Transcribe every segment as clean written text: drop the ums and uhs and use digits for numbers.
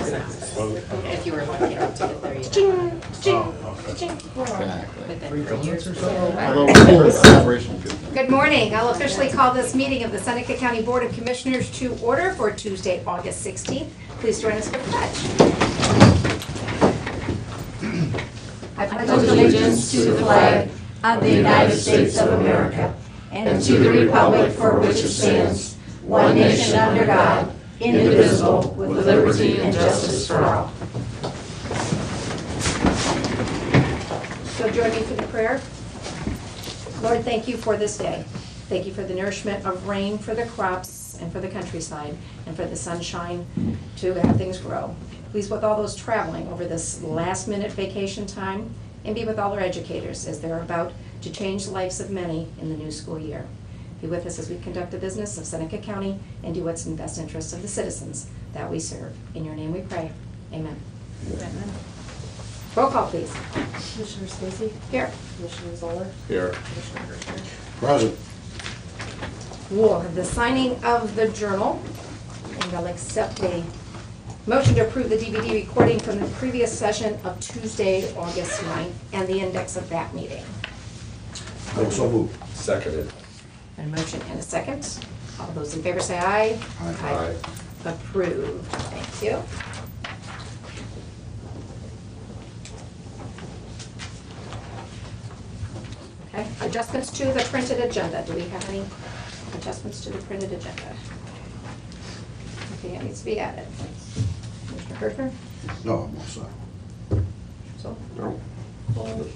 If you were lucky enough to get there, you within 3 years or so. Good morning. I'll officially call this meeting of the Seneca County Board of Commissioners to order for Tuesday, August 16th. Please join us for the pledge. I pledge allegiance to the flag of the United States of America and to the republic for which it stands, one nation under God, indivisible, with liberty and justice for all. So join me for the prayer. Lord, thank you for this day. Thank you for the nourishment of rain for the crops and for the countryside and for the sunshine to have things grow. Please with all those traveling over this last minute vacation time, and be with all our educators as they're about to change the lives of many in the new school year. Be with us as we conduct the business of Seneca County and do what's in the best interest of the citizens that we serve. In your name we pray. Amen. Amen. Roll call, please. Commissioner Stacy? Here. Commissioner Zoller? Here. Commissioner Gertner? Present. We'll have the signing of the journal, and I'll accept a motion to approve the DVD recording from the previous session of Tuesday, August 9th, and the index of that meeting. So moved. Seconded. A motion and a second. All those in favor say aye. Aye. Approved. Thank you. Okay, adjustments to the printed agenda. Do we have any adjustments to the printed agenda? Anything that needs to be added? Commissioner Gertner? No, I'm all set. So, No.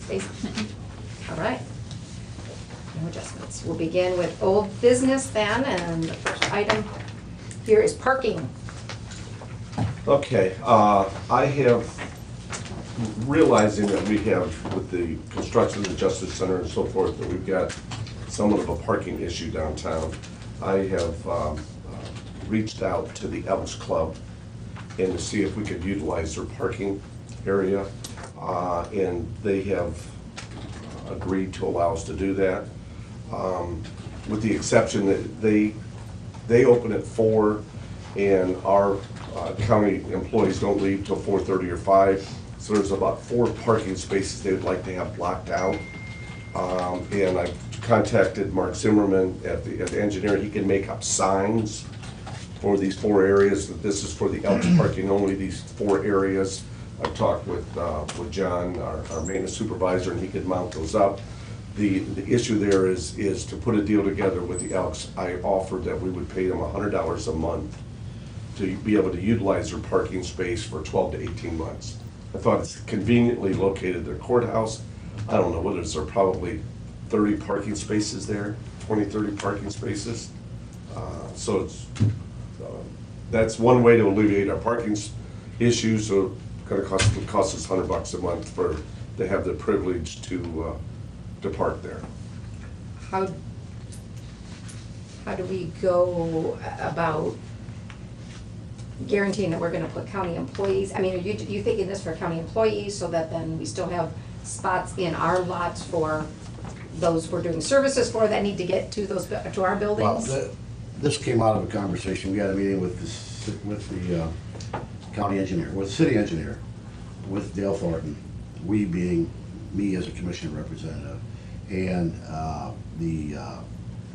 Stacy? All right. No adjustments. We'll begin with old business then, and the first item here is parking. Okay, I have, realizing that we have, with the construction of the Justice Center and so forth, that we've got somewhat of a parking issue downtown. I have reached out to the Elks Club and to see if we could utilize their parking area, and they have agreed to allow us to do that, with the exception that they open at 4, and our county employees don't leave till 4:30 or 5, so there's about 4 parking spaces they would like to have blocked out. And I contacted Mark Zimmerman at the engineer. He can make up signs for these 4 areas, that this is for the Elks parking only, these 4 areas. I talked with John, our maintenance supervisor, and he could mount those up. The issue there is to put a deal together with the Elks. I offered that we would pay them $100 a month to be able to utilize their parking space for 12 to 18 months. I thought it's conveniently located at their courthouse. I don't know whether there are probably 30 parking spaces there, 20, 30 parking spaces. So it's, that's one way to alleviate our parking issues. So it's going to cost us $100 a month to have the privilege to park there. How do we go about guaranteeing that we're gonna put county employees? I mean, are you thinking this for county employees so that then we still have spots in our lots for those we're doing services for that need to get to those, to our buildings? Well, this came out of a conversation. We had a meeting with the county engineer, with the city engineer, with Dale Thornton, we being me as a commissioner representative, and the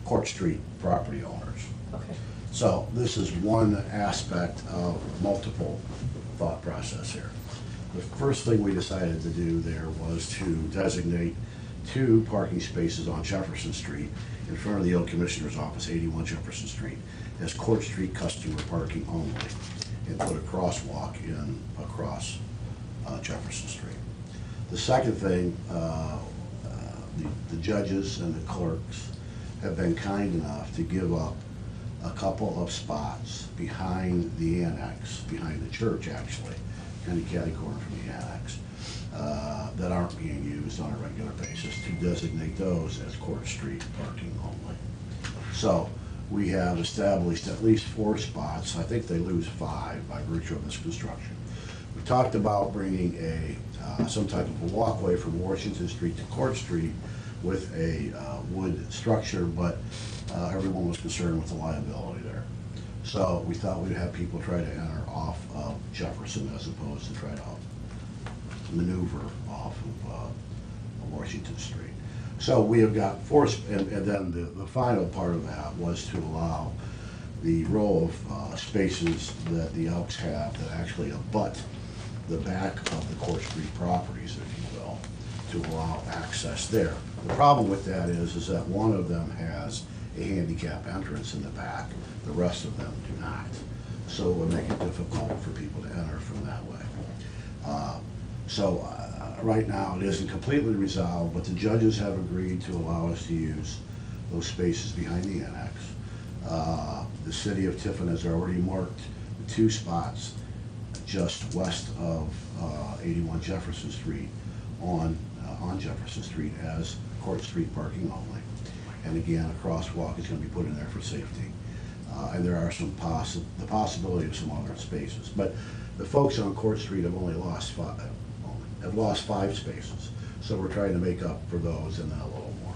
Court Street property owners. Okay. So this is one aspect of multiple thought process here. The first thing we decided to do there was to designate 2 parking spaces on Jefferson Street in front of the old Commissioner's office, 81 Jefferson Street, as Court Street customer parking only, and put a crosswalk in across Jefferson Street. The second thing, the judges and the clerks have been kind enough to give up a couple of spots behind the annex, behind the church actually, kind of catty corner from the annex, that aren't being used on a regular basis, to designate those as Court Street parking only. So we have established at least 4 spots. I think they lose 5 by virtue of this construction. We talked about bringing some type of a walkway from Washington Street to Court Street with a wood structure, but everyone was concerned with the liability there. So we thought we'd have people try to enter off of Jefferson as opposed to try to maneuver off of Washington Street. So we have got and then the final part of that was to allow the row of spaces that the Elks have that actually abut the back of the Court Street properties, if you will, to allow access there. The problem with that is that one of them has a handicap entrance in the back, the rest of them do not. So it would make it difficult for people to enter from that way. Right now, it isn't completely resolved, but the judges have agreed to allow us to use those spaces behind the annex. The city of Tiffin has already marked the 2 spots just west of 81 Jefferson Street on Jefferson Street as Court Street parking only. And again, a crosswalk is going to be put in there for safety. And there are the possibility of some other spaces. But the folks on Court Street have only lost 5 spaces. So we're trying to make up for those and then a little more.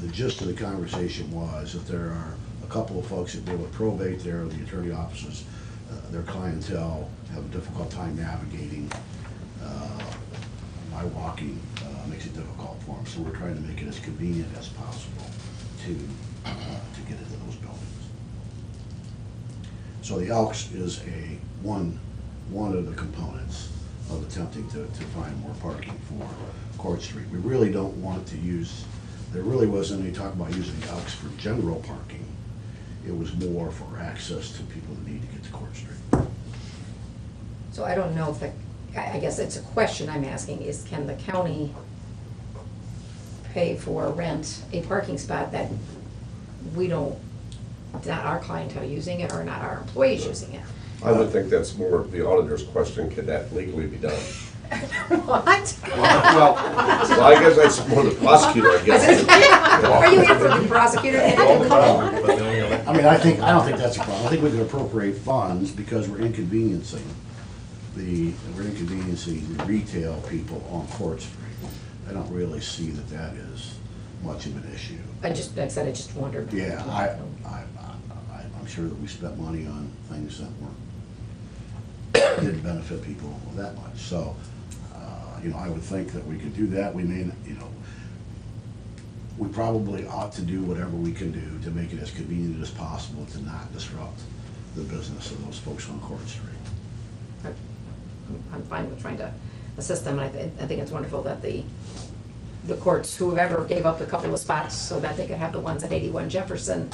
The gist of the conversation was if there are a couple of folks that deal with probate there, the attorney offices, their clientele have a difficult time navigating. My walking makes it difficult for them, so we're trying to make it as convenient as possible to get into those buildings. So the Elks is one of the components of attempting to find more parking for Court Street. We really don't want to use, there really wasn't any talk about using the Elks for general parking. It was more for access to people that need to get to Court Street. So I don't know if I guess it's a question I'm asking is, can the county pay for rent a parking spot that we don't, not our clientele using it or not our employees using it? I would think that's more of the auditor's question, can that legally be done? What? Well, I guess that's more the prosecutor, I guess. Are you here for the prosecutor? I mean, I don't think that's a problem. I think we can appropriate funds because we're inconveniencing the retail people on Court Street. I don't really see that is much of an issue. I just wondered. Yeah, I'm sure that we spent money on things that didn't benefit people that much. So, I would think that we could do that. We may, we probably ought to do whatever we can do to make it as convenient as possible to not disrupt the business of those folks on Court Street. I'm fine with trying to assist them. I think it's wonderful that the courts, whoever gave up a couple of spots so that they could have the ones at 81 Jefferson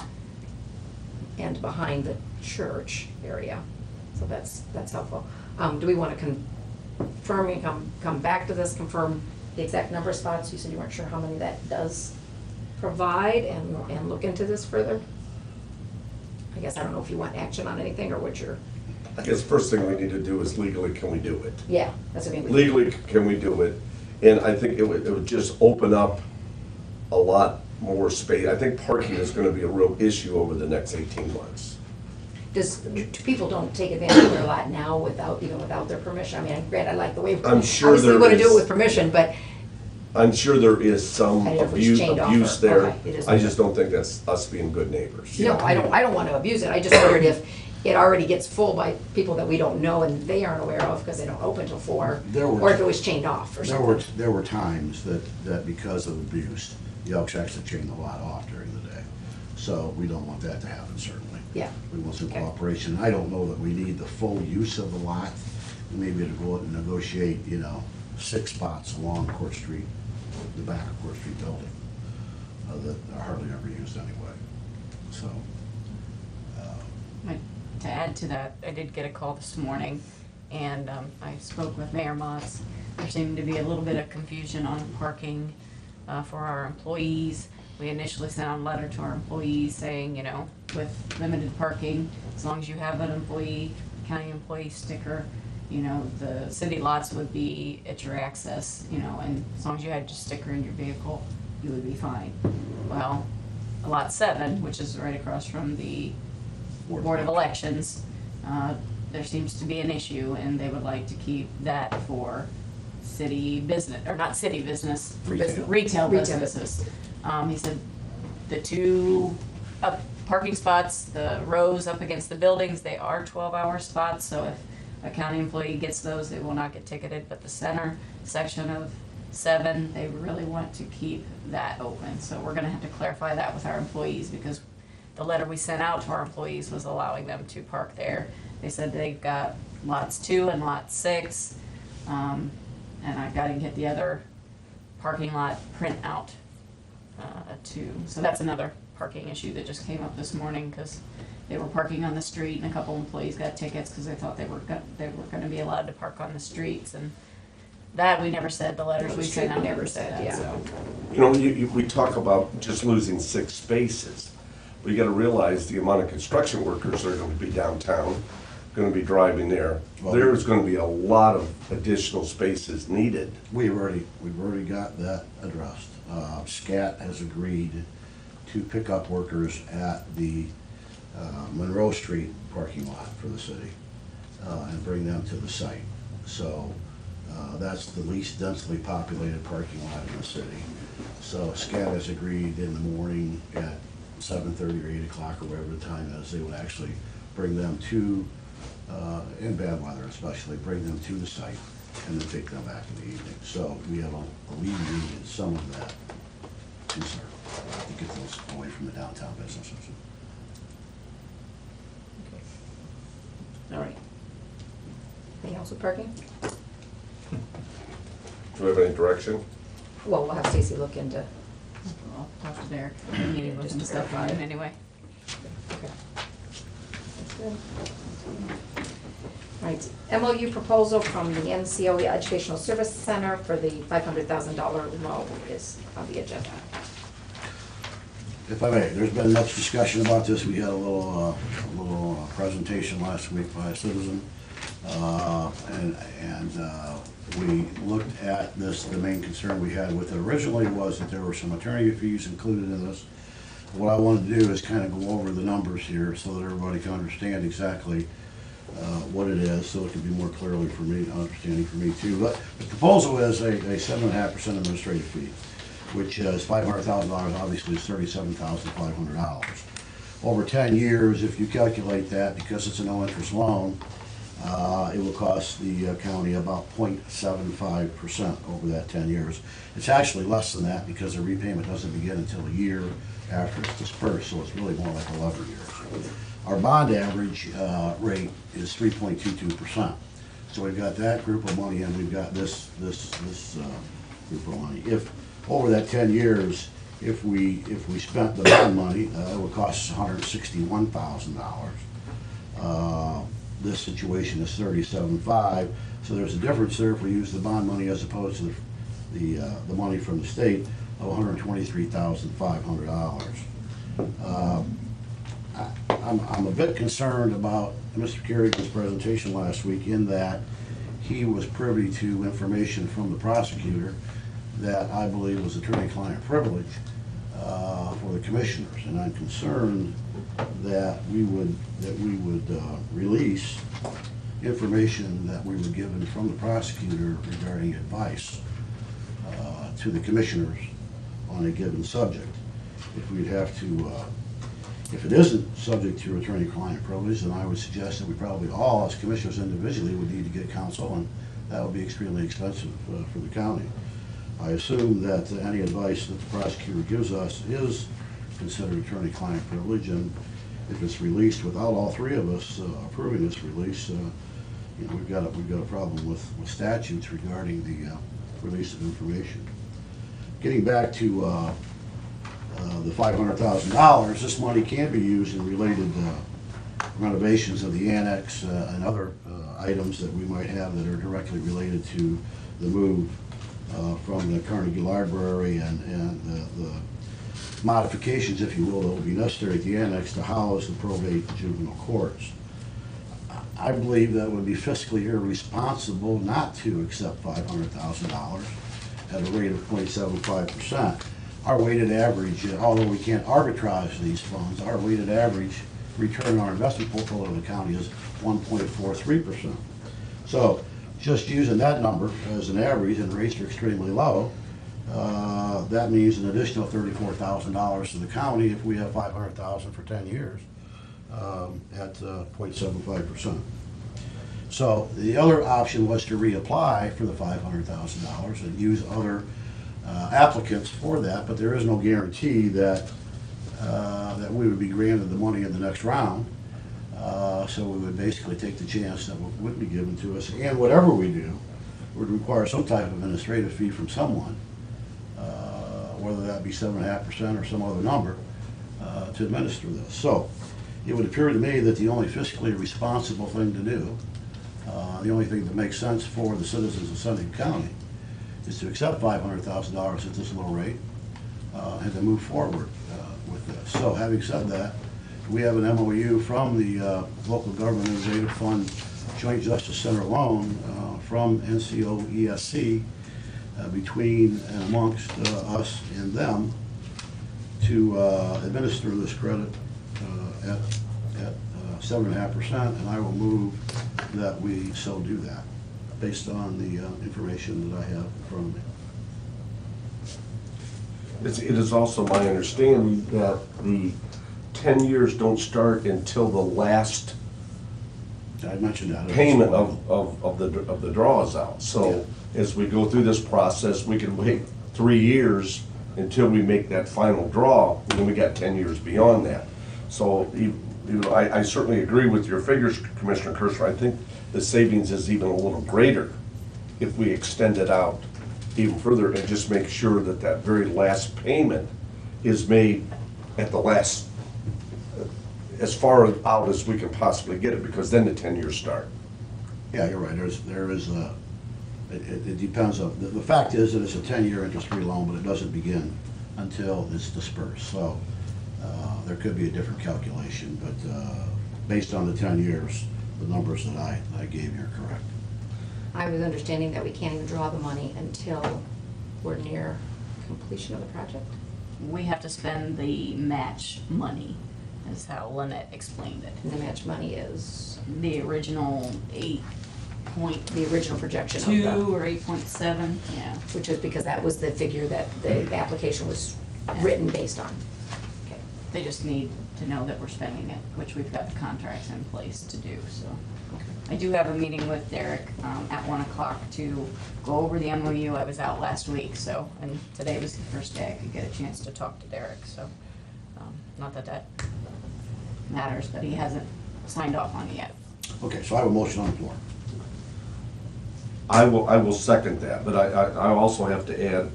and behind the church area. So that's helpful. Do we want to confirm and come back to this, confirm the exact number of spots? You said you weren't sure how many that does provide and look into this further. I guess I don't know if you want action on anything or what you're. I guess first thing we need to do is legally, can we do it? Yeah, that's what I mean. Legally, can we do it? And I think it would just open up a lot more space. I think parking is gonna be a real issue over the next 18 months. People don't take advantage of their lot now even without their permission? I mean, granted, I like the way. I'm sure obviously there we want to do is. it with permission, but. I'm sure there is some I don't know if it's chained off abuse or- there. okay, it is. I just don't think that's us being good neighbors. No, I don't want to abuse it. I just wondered if it already gets full by people that we don't know and they aren't aware of because they don't open till 4, or if it was chained off or something. There were times that because of abuse, the Elks actually chained the lot off during the day. So we don't want that to happen, certainly. Yeah. We want some Okay. cooperation. I don't know that we need the full use of the lot. Maybe to go out and negotiate, 6 spots along Court Street, the back of Court Street building, that are hardly ever used anyway. So, To add to that, I did get a call this morning, and I spoke with Mayor Motz. There seemed to be a little bit of confusion on parking for our employees. We initially sent out a letter to our employees saying, with limited parking, as long as you have an county employee sticker, the city lots would be at your access, and as long as you had your sticker in your vehicle, you would be fine. Well, Lot 7, which is right across from the Board of Elections, there seems to be an issue, and they would like to keep that for city business, or not city business, Retail. retail Retail businesses. He said the two up parking spots, the rows up against the buildings, they are 12-hour spots, so if a county employee gets those, they will not get ticketed, but the center section of 7, they really want to keep that open. So we're gonna have to clarify that with our employees, because the letter we sent out to our employees was allowing them to park there. They said they've got lots 2 and lot 6, and I gotta get the other parking lot print out too. So that's another parking issue that just came up this morning, because they were parking on the street and a couple employees got tickets because they thought they were gonna be allowed to park on the streets, and that we never said, the letters we sent out never said that, yeah. so. You know, we talk about just losing 6 spaces, but you gotta realize the amount of construction workers that are gonna be downtown, gonna be driving there. There's gonna be a lot of additional spaces needed. We've already got that addressed. SCAT has agreed to pick up workers at the Monroe Street parking lot for the city and bring them to the site. So that's the least densely populated parking lot in the city. So SCAT has agreed in the morning at 7:30 or 8 o'clock or whatever the time is, they would actually bring them to, in bad weather especially, bring them to the site and then take them back in the evening. So we have alleviated some of that concern to get those away from the downtown businesses. All right. Anything else with parking? Do we have any direction? Well, we'll have Stacy look into. I'll talk to Derek, I'm meeting with him this afternoon anyway. Okay. That's good. All right, MOU proposal from the NCOE Educational Service Center for the $500,000 loan is on the agenda. If I may, there's been much discussion about this. We had a little presentation last week by a citizen. We looked at this. The main concern we had with it originally was that there were some attorney fees included in this. What I wanted to do is kind of go over the numbers here so that everybody can understand exactly what it is, so it can be more clearly for me, understanding for me too. But the proposal is a 7.5% administrative fee, which is $500,000, obviously is $37,500. Over 10 years, if you calculate that, because it's a no-interest loan, it will cost the county about 0.75% over that 10 years. It's actually less than that because the repayment doesn't begin until a year after it's dispersed, so it's really more like 11 years. Our bond average rate is 3.22%. So we've got that group of money and we've got this group of money. If over that 10 years, if we spent the bond money, it would cost us $161,000. This situation is $37,500, so there's a difference there if we use the bond money as opposed to the money from the state of $123,500. I'm a bit concerned about Mr. Kerrigan's presentation last week in that he was privy to information from the prosecutor that I believe was attorney-client privilege for the commissioners, and I'm concerned that we would release information that we were given from the prosecutor regarding advice to the commissioners on a given subject. If we'd have to, if it isn't subject to attorney-client privilege, then I would suggest that we probably all, as commissioners individually, would need to get counsel, and that would be extremely expensive for the county. I assume that any advice that the prosecutor gives us is considered attorney-client privilege, and if it's released without all three of us approving this release, we've got a problem with statutes regarding the release of information. Getting back to the $500,000, this money can be used in related renovations of the annex and other items that we might have that are directly related to the move from the Carnegie Library and the modifications, if you will, that will be necessary at the annex to house the probate juvenile courts. I believe that it would be fiscally irresponsible not to accept $500,000 at a rate of 0.75%. Our weighted average, although we can't arbitrage these funds, our weighted average return on our investment portfolio in the county is 1.43%. So just using that number as an average, and rates are extremely low, That means an additional $34,000 to the county if we have $500,000 for 10 years at 0.75%. So the other option was to reapply for the $500,000 and use other applicants for that, but there is no guarantee that we would be granted the money in the next round. So we would basically take the chance that what would be given to us, and whatever we do would require some type of administrative fee from someone, whether that be 7.5% or some other number, to administer this. So it would appear to me that the only fiscally responsible thing to do, the only thing that makes sense for the citizens of Sunday County, is to accept $500,000 at this low rate and to move forward with this. So having said that, we have an MOU from the Local Government Innovative Fund Joint Justice Center loan from NCO ESC between and amongst us and them to administer this credit at 7.5%, and I will move that we so do that based on the information that I have in front of me. It is also my understanding that the 10 years don't start until the last I mentioned that. payment of the draw is out. So as we go through this process, we can wait 3 years until we make that final draw, and then we got 10 years beyond that. So I certainly agree with your figures, Commissioner Kirschner. I think the savings is even a little greater if we extend it out even further and just make sure that that very last payment is made at the last, as far out as we can possibly get it, because then the 10 years start. Yeah, you're right. It depends on, the fact is that it's a 10-year interest-free loan, but it doesn't begin until it's dispersed. So there could be a different calculation, but based on the 10 years, the numbers that I gave you are correct. I was understanding that we can't even draw the money until we're near completion of the project. We have to spend the match money, is how Lynette explained it. And the match money is The original the original projection of 8.2 the, or 8.7, yeah. which is because that was the figure that the application was written based on. Okay. They just need to know that we're spending it, which we've got the contracts in place to do, so. I do have a meeting with Derek at 1 o'clock to go over the MOU. I was out last week, so, and today was the first day I could get a chance to talk to Derek, so. Not that that matters, but he hasn't signed off on it yet. Okay, so I have a motion on the floor. I will second that, but I also have to add,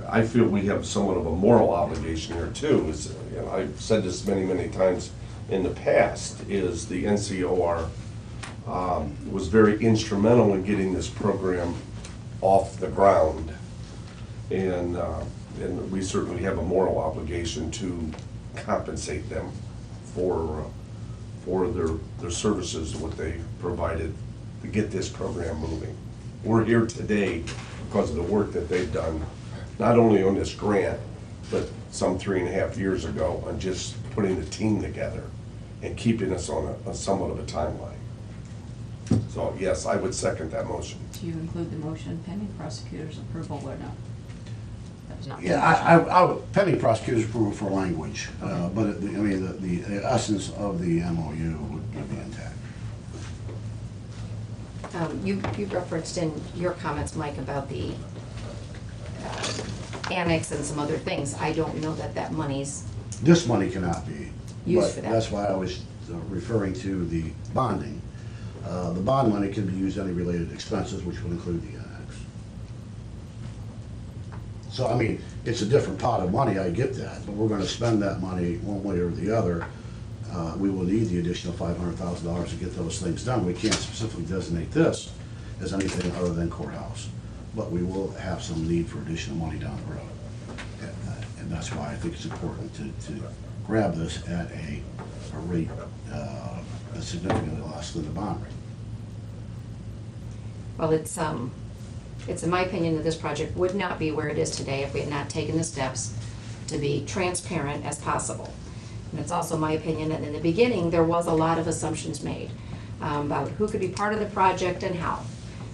I feel we have somewhat of a moral obligation here too. I've said this many, many times in the past, is the NCOR was very instrumental in getting this program off the ground. And we certainly have a moral obligation to compensate them for their services, what they provided to get this program moving. We're here today because of the work that they've done, not only on this grant, but some 3.5 years ago on just putting the team together and keeping us on a somewhat of a timeline. So yes, I would second that motion. Do you include the motion pending prosecutor's approval or no? That was not. Yeah, I would, pending prosecutor's approval for language, but the essence of the MOU would be intact. You referenced in your comments, Mike, about the annex and some other things. I don't know that money's This money cannot be used but for that. That's why I was referring to the bonding. The bond money can be used any related expenses, which would include the annex. So, I mean, it's a different pot of money, I get that, but we're gonna spend that money one way or the other. We will need the additional $500,000 to get those things done. We can't specifically designate this as anything other than courthouse, but we will have some need for additional money down the road. And that's why I think it's important to grab this at a rate that's significantly less than the bond rate. Well, it's in my opinion that this project would not be where it is today if we had not taken the steps to be transparent as possible. And it's also my opinion that in the beginning, there was a lot of assumptions made about who could be part of the project and how.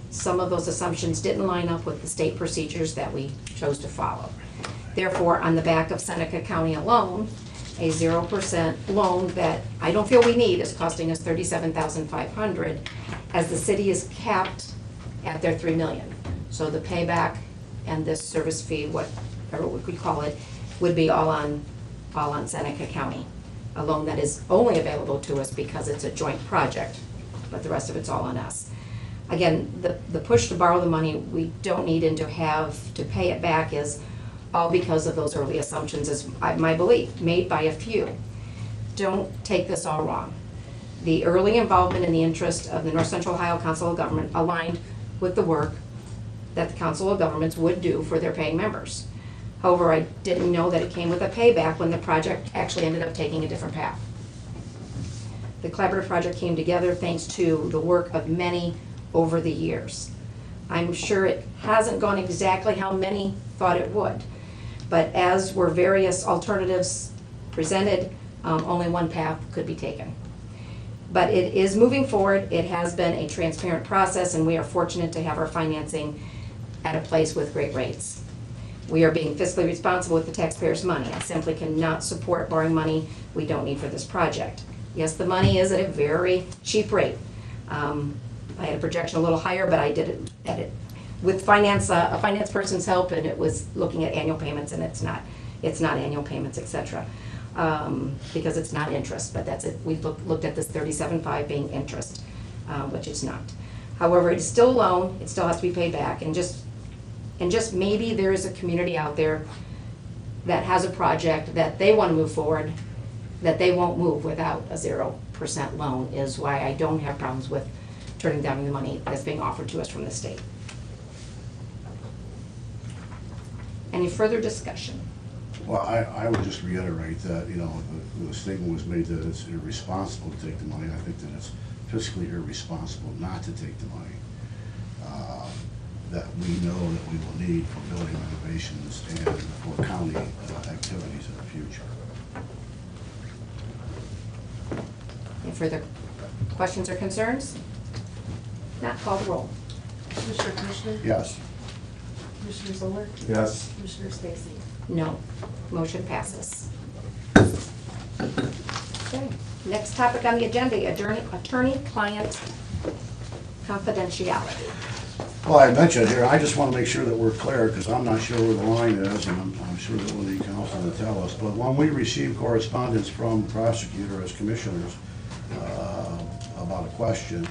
some of those assumptions didn't line up with the state procedures that we chose to follow. Therefore, on the back of Seneca County alone, a 0% loan that I don't feel we need is costing us $37,500, as the city is capped at their $3 million. So the payback and this service fee, whatever we call it, would be all on Seneca County. A loan that is only available to us because it's a joint project, but the rest of it's all on us. Again, the push to borrow the money we don't need and to have to pay it back is all because of those early assumptions, is my belief, made by a few. Don't take this all wrong. The early involvement in the interest of the North Central Ohio Council of Government aligned with the work that the Council of Governments would do for their paying members. However, I didn't know that it came with a payback when the project actually ended up taking a different path. The collaborative project came together thanks to the work of many over the years. I'm sure it hasn't gone exactly how many thought it would, but as were various alternatives presented, only one path could be taken. But it is moving forward. It has been a transparent process, and we are fortunate to have our financing at a place with great rates. We are being fiscally responsible with the taxpayers' money. I simply cannot support borrowing money we don't need for this project. Yes, the money is at a very cheap rate. I had a projection a little higher, but I did it at it with finance, a finance person's help, and it was looking at annual payments, and it's not annual payments, etc. Because it's not interest, but that's it. We looked at this 37.5 being interest, which it's not. However, it's still a loan. It still has to be paid back, and just maybe there is a community out there that has a project that they want to move forward, that they won't move without a 0% loan, is why I don't have problems with turning down the money that's being offered to us from the state. Any further discussion? Well, I would just reiterate that, you know, the statement was made that it's irresponsible to take the money. I think that it's fiscally irresponsible not to take the money that we know that we will need for building renovations and for county activities in the future. Any further questions or concerns? Not call the roll. Commissioner Kirschner? Yes. Commissioner Zoller? Yes. Commissioner Stacy? No. Motion passes. Okay. Next topic on the agenda, attorney-client confidentiality. Well, I mentioned here, I just want to make sure that we're clear, because I'm not sure where the line is, and I'm sure that we'll need counsel to tell us. But when we receive correspondence from the prosecutor as commissioners about a question,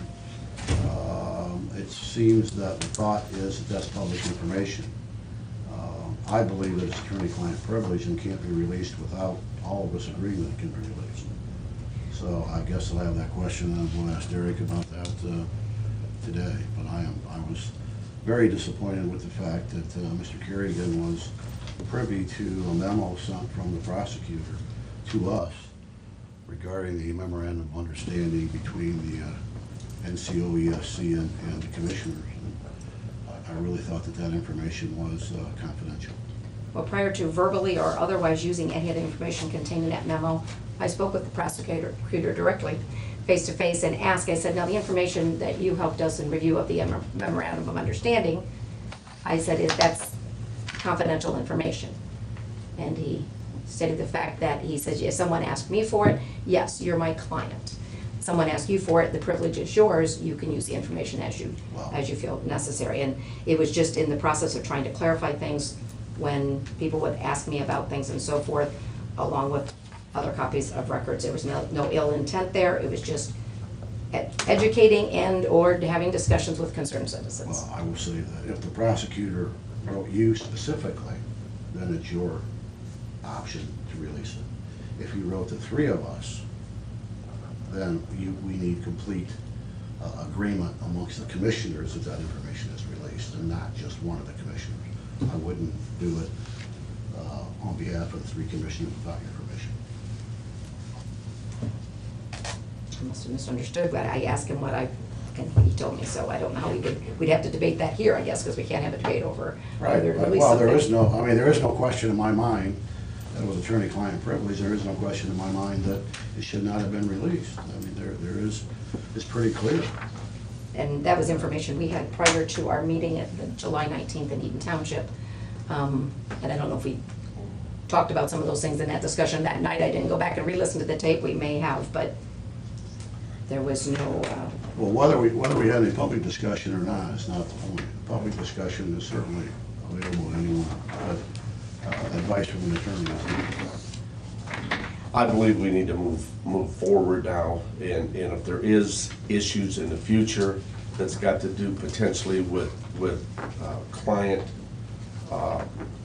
it seems that the thought is that that's public information. I believe that it's attorney-client privilege and can't be released without all of us agreeing that it can be released. So I guess I'll have that question, and we'll ask Derek about that today. But I was very disappointed with the fact that Mr. Kerrigan was privy to a memo sent from the prosecutor to us regarding the memorandum of understanding between the NCOESC and the commissioners. I really thought that that information was confidential. Well, prior to verbally or otherwise using any of the information contained in that memo, I spoke with the prosecutor directly, face-to-face, and asked, I said, now the information that you helped us in review of the memorandum of understanding, I said, that's confidential information. And he stated the fact that he said, if someone asked me for it, yes, you're my client. Someone asks you for it, the privilege is yours, you can use the information as you feel necessary. And it was just in the process of trying to clarify things when people would ask me about things and so forth, along with other copies of records. There was no ill intent there. It was just educating and or having discussions with concerned citizens. Well, I will say that if the prosecutor wrote you specifically, then it's your option to release it. If he wrote the three of us, then we need complete agreement amongst the commissioners that that information is released, and not just one of the commissioners. I wouldn't do it on behalf of the three commissioners without your permission. I must have misunderstood, but I asked him and he told me so. I don't know how we'd have to debate that here, I guess, because we can't have a debate over whether to release Well, something. there is no question in my mind that it was attorney-client privilege. There is no question in my mind that it should not have been released. I mean, there is, it's pretty clear. And that was information we had prior to our meeting at the July 19th in Eden Township. And I don't know if we talked about some of those things in that discussion that night. I didn't go back and re-listen to the tape. We may have, but there was no, Well, whether we had any public discussion or not is not the point. Public discussion is certainly available to anyone, but advice from an attorney is I believe we need to move forward now, and if there is issues in the future that's got to do potentially with client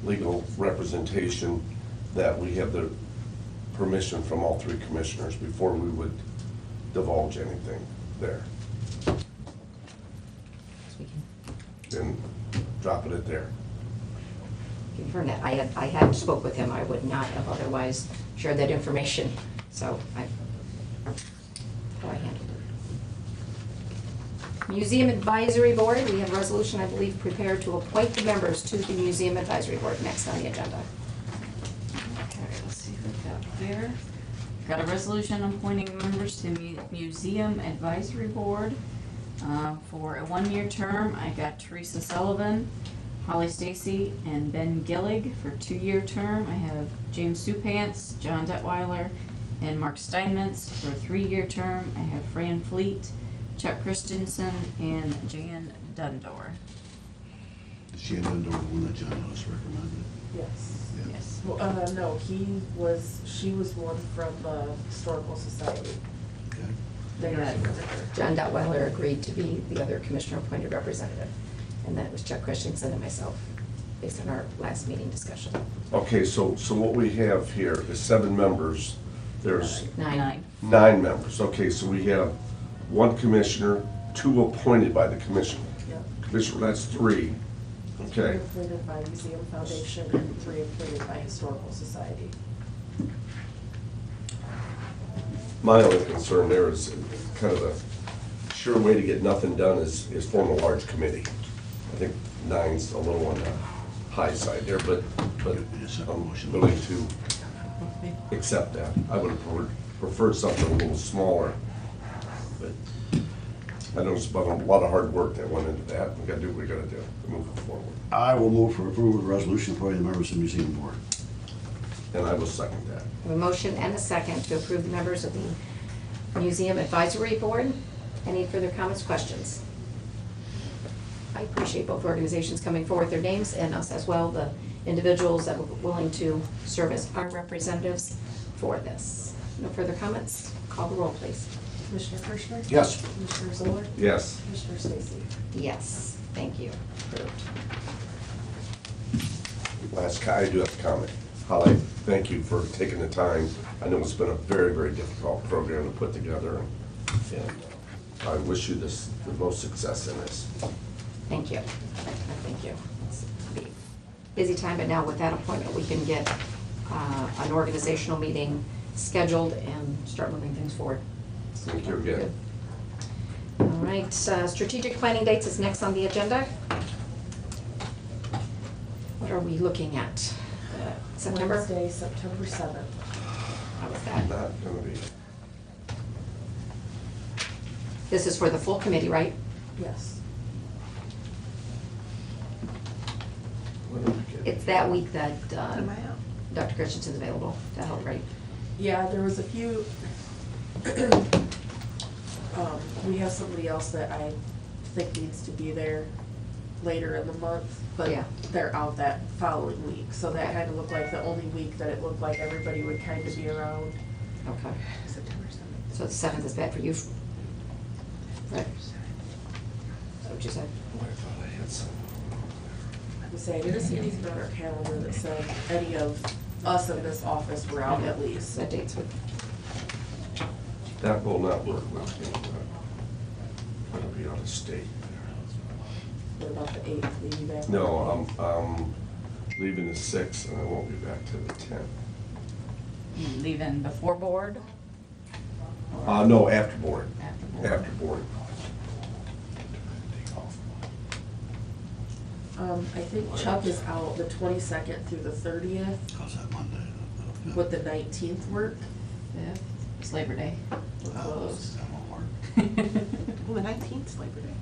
legal representation, that we have the permission from all three commissioners before we would divulge anything there. And drop it at there. confirm that. I had spoke with him. I would not have otherwise shared that information. So that's how I handled it. Museum Advisory Board, we have a resolution, I believe, prepared to appoint the members to the Museum Advisory Board next on the agenda. Okay, let's see what we got there. Got a resolution appointing members to Museum Advisory Board for a one-year term. I got Teresa Sullivan, Holly Stacy, and Ben Gillig for a two-year term. I have James Supants, John Detweiler, and Mark Steinmetz for a three-year term. I have Fran Fleet, Chuck Christensen, and Jan Dundor. Is she an indoor one that John Ellis recommended? Yes. Yeah. Yes. Well, no, she was one from the Historical Society. Okay. They Yeah. recommended her. John Detweiler agreed to be the other commissioner-appointed representative, and that was Chuck Christensen and myself, based on our last meeting discussion. Okay, so what we have here is 7 members. There's 9. 9 members. Okay, so we have 1 commissioner, 2 appointed by the commission. Yep. Commissioner, that's 3. 3 Okay. appointed by Museum Foundation and 3 appointed by Historical Society. My only concern there is kind of a sure way to get nothing done is form a large committee. I think 9's a little on the high side there, but I'm willing to accept that. I would have preferred something a little smaller, but I know it's about a lot of hard work that went into that. We gotta do what we gotta do to move it forward. I will move for approval of the resolution appointing the members of the museum board. And I will second that. We have a motion and a second to approve the members of the Museum Advisory Board. Any further comments, questions? I appreciate both organizations coming forward with their names, and us as well, the individuals that were willing to serve as our representatives for this. No further comments? Call the roll, please. Commissioner Kirschner? Yes. Commissioner Zoller? Yes. Commissioner Stacy? Yes, thank you. Approved. I do have a comment. Holly, thank you for taking the time. I know it's been a very, very difficult program to put together, and I wish you the most success in this. Thank you. Thank you. It's a busy time, but now with that appointment, we can get an organizational meeting scheduled and start moving things forward. Thank you again. All right, strategic planning dates is next on the agenda. What are we looking at? September? Wednesday, September 7th. How was that? Not gonna be. This is for the full committee, right? Yes. What did we get? It's that week that Am I out? Dr. Christensen's available. That helped, right? Yeah, there was a few, we have somebody else that I think needs to be there later in the month, but Yeah. they're out that following week. So that Okay. kind of looked like the only week that it looked like everybody would kind of be around. Okay. September 7th. So the 7th is bad for you? Right. Is that what you said? Oh, I thought I had some. I would say, I didn't see anything on our calendar that said any of us in this office were out at least. That date's with, That will not work with me. I'm gonna be out of state. What about the 8th? Will you be back? No, I'm leaving the 6th and I won't be back to the 10th. You leaving before board? No, after board. After board. After board. I think Chuck is out the 22nd through the 30th. How's that Monday? Would the 19th work? 5th, it's Labor Day. We're closed. That won't work. Well, the 19th, Labor Day.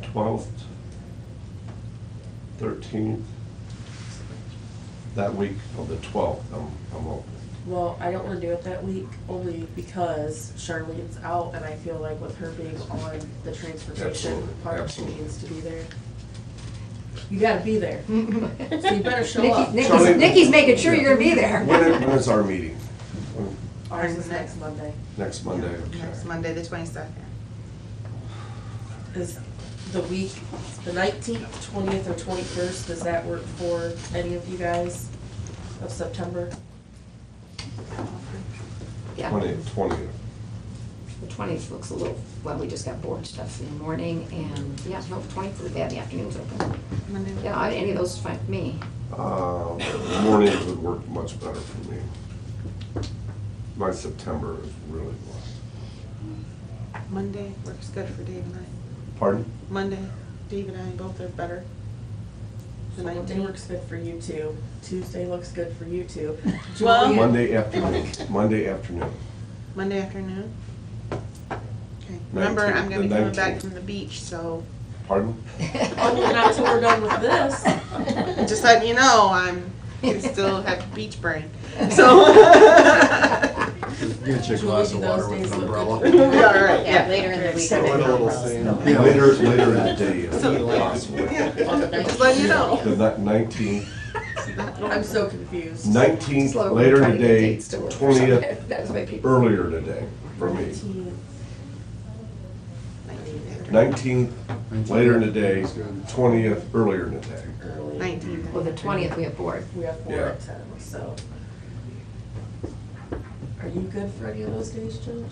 12th, 13th, that week of the 12th, I'm open. Well, I don't wanna do it that week, only because Charlene's out, and I feel like with her being on the transportation Absolutely, part, she absolutely. needs to be there. You gotta be there, so you better show up. Nikki's making sure you're gonna be there. When is our meeting? When- Ours is next Monday. Next Monday, okay. Next Monday, the 22nd. Is the week, the 19th, 20th, or 21st, does that work for any of you guys of September? Yeah, 20th. the 20th looks a little, well, we just got board stuff in the morning, and, yeah, no, the 20th is bad, the afternoon's open. Monday. Yeah, any of those is fine with me. Mornings would work much better for me. My September is really rough. Monday works good for Dave and I. Pardon? Monday, Dave and I both are better. The Monday 19th. works good for you too. Tuesday looks good for you too. Well- Julia? Monday afternoon, Monday afternoon. Monday afternoon. Okay. Remember, I'm gonna be the coming back 19th. from the beach, so Pardon? Oh, not till we're done with this. just letting you know, I still have beach brain. So. Get you a glass of water with an umbrella. Yeah, all right, yeah. Later in the week. Throw in a little sand. Later in the day, if So- possible. Just letting you know. The 19th, I'm so confused. 19th, Slow, we're later trying in to the get day, dates to work. 20th, That's why people. earlier today for me. 19th, later in the day, 20th, earlier in the day. Early. 19th. Well, the 20th we have board. We have 4 Yeah. at 10, so. Are you good for any of those days, Judge?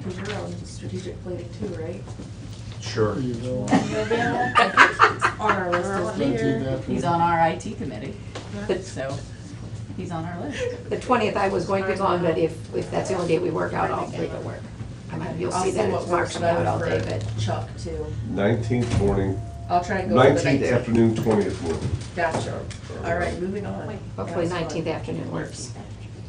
Because you're on strategic planning too, right? Sure. On our list as mayor. He's on our IT committee, The so he's on our list. the 20th I was going to be gone, but if that's the only day we work out, I'll make it work. I mean, you'll I'll see that what it's works marked out better all day, for but. Chuck too. 19th morning, I'll try and go for the 19th afternoon, 20th morning. Gotcha. All right, moving on. Hopefully That's fine. 19th afternoon works.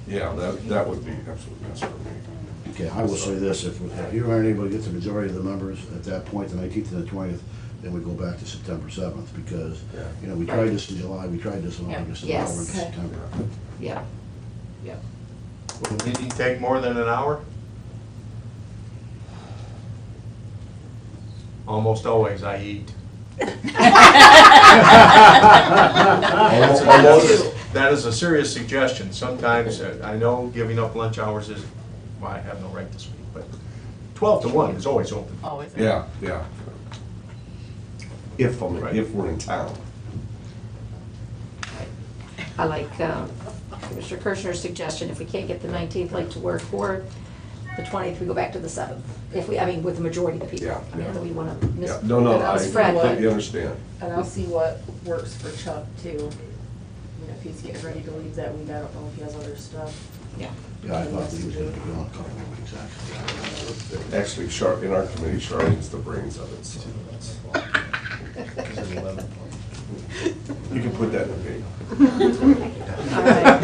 Yeah, that would be absolutely best for me. Okay, I will say this, if you aren't able to get the majority of the members at that point, the 19th and the 20th, then we go back to September 7th, because, you know, we tried this in July, we tried this in Yeah. August, and now we're in Yes. Okay. September. Yeah. Yep. Will the meeting take more than an hour? Almost always I eat. That is a serious suggestion. Sometimes, I know giving up lunch hours is, well, I have no right to speak, but 12 to 1 is always open. Always. Yeah. If Right. we're in town. I like Commissioner Kirchner's suggestion, if we can't get the 19th late to work, or the 20th, we go back to the 7th. If we, I mean, with the majority of the people. Yeah, I mean, yeah. that we want to miss. Yeah, no, And I'll I see Fred. completely understand. And I'll see what works for Chuck too. You know, if he's getting ready to leave that week, I don't know if he has other stuff. Yeah. Yeah, I thought we was gonna be gone a couple of weeks, actually. Actually, in our committee, Charlene's the brains of it, so that's. You can put that in the paper. All right.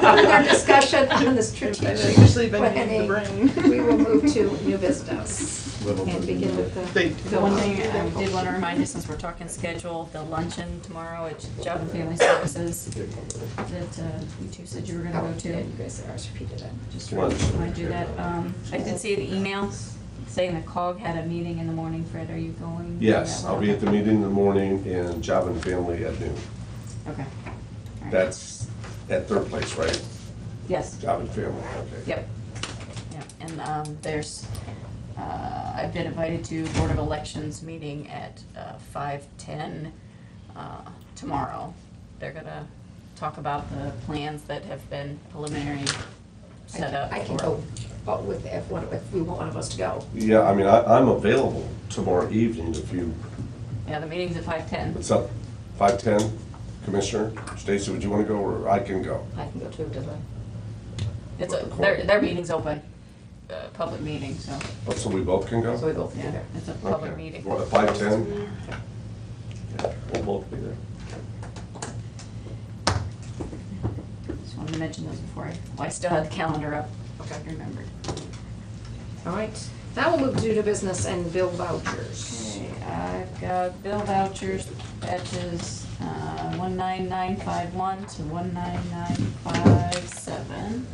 Further discussion on the strategic I've usually been using the planning. brain. We will move to new business and begin with the. The one thing I did want to remind you, since we're talking schedule, the luncheon tomorrow at Job and Family Services that you two said you were gonna go Yeah, to. you guys repeated it. Just Lunch. remind you that, I did see an email saying that COG had a meeting in the morning. Fred, are you going? to Yes, that I'll one? be at the meeting in the morning in Job and Family at noon. Okay. All right. That's at their place, right? Yes. Job and Family, okay. Yep. Yep, and there's, I've been invited to Board of Elections meeting at 5:10 tomorrow. They're gonna talk about the plans that have been preliminary set up. I can for- go with if we want one of us to go. Yeah, I mean, I'm available tomorrow evening if you, Yeah, the meeting's at 5:10. what's up, 5:10? Commissioner, Stacy, would you want to go, or I can go? I can go too, does I? It's their meeting's open, public meeting, so, Oh, so we both can go? So we both can yeah, be there. it's a public Okay. meeting. What, at 5:10? Yeah, we'll both be there. mention those before I still had the calendar up, Okay. I remembered. All right. Now we'll move to new business and bill vouchers. Okay, I've got bill vouchers, batches, 19951 to 19957.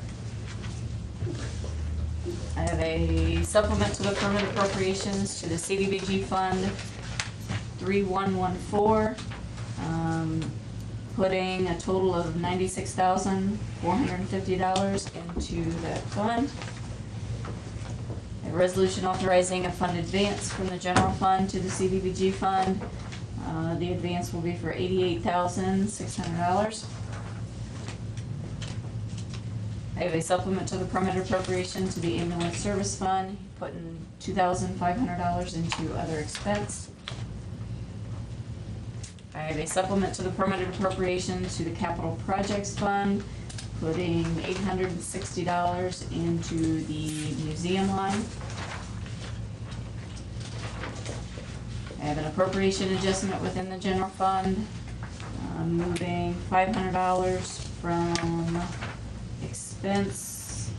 I have a supplement to the permanent appropriations to the CDBG fund 3114, putting a total of $96,450 into that fund. A resolution authorizing a fund advance from the general fund to the CDBG fund. The advance will be for $88,600. I have a supplement to the permanent appropriation to the ambulance service fund, putting $2,500 into other expense. I have a supplement to the permanent appropriation to the capital projects fund, putting $860 into the museum line. I have an appropriation adjustment within the general fund, moving $500 from expense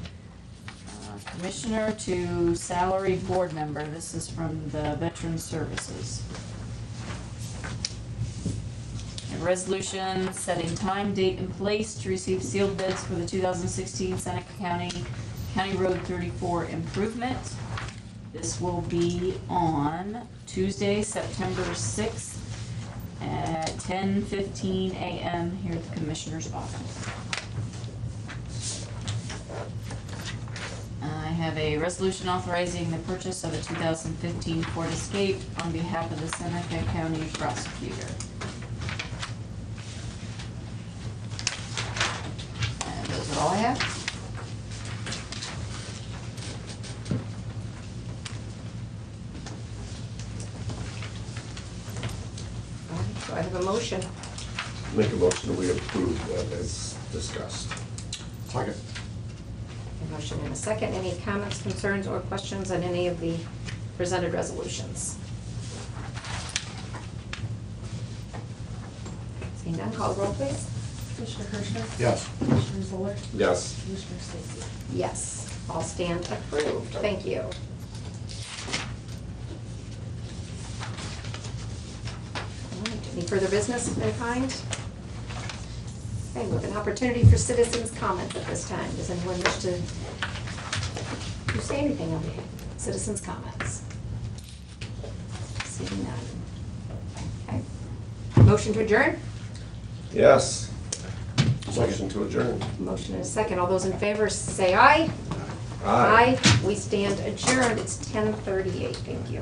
commissioner to salary board member. This is from the Veteran Services. A resolution setting time, date, and place to receive sealed bids for the 2016 Seneca County Road 34 improvement. This will be on Tuesday, September 6th at 10:15 a.m. here at the Commissioner's office. I have a resolution authorizing the purchase of a 2015 Ford Escape on behalf of the Seneca County Prosecutor. And those are all I have. Do I have a motion? Make a motion that we approve as discussed. Second. A motion and a second. Any comments, concerns, or questions on any of the presented resolutions? Seeing none, call roll, please. Commissioner Herschler? Yes. Commissioner Zoller? Yes. Commissioner Stacy? Yes, all stand approved. Thank you. All right, any further business of any kind? Okay, with an opportunity for citizens' comments at this time. Does anyone wish to say anything on behalf of citizens' comments? Seeing none. Okay. Motion to adjourn? Yes. Motion to adjourn. Motion and a second. All those in favor say aye. Aye. We stand adjourned. It's 10:38. Thank you.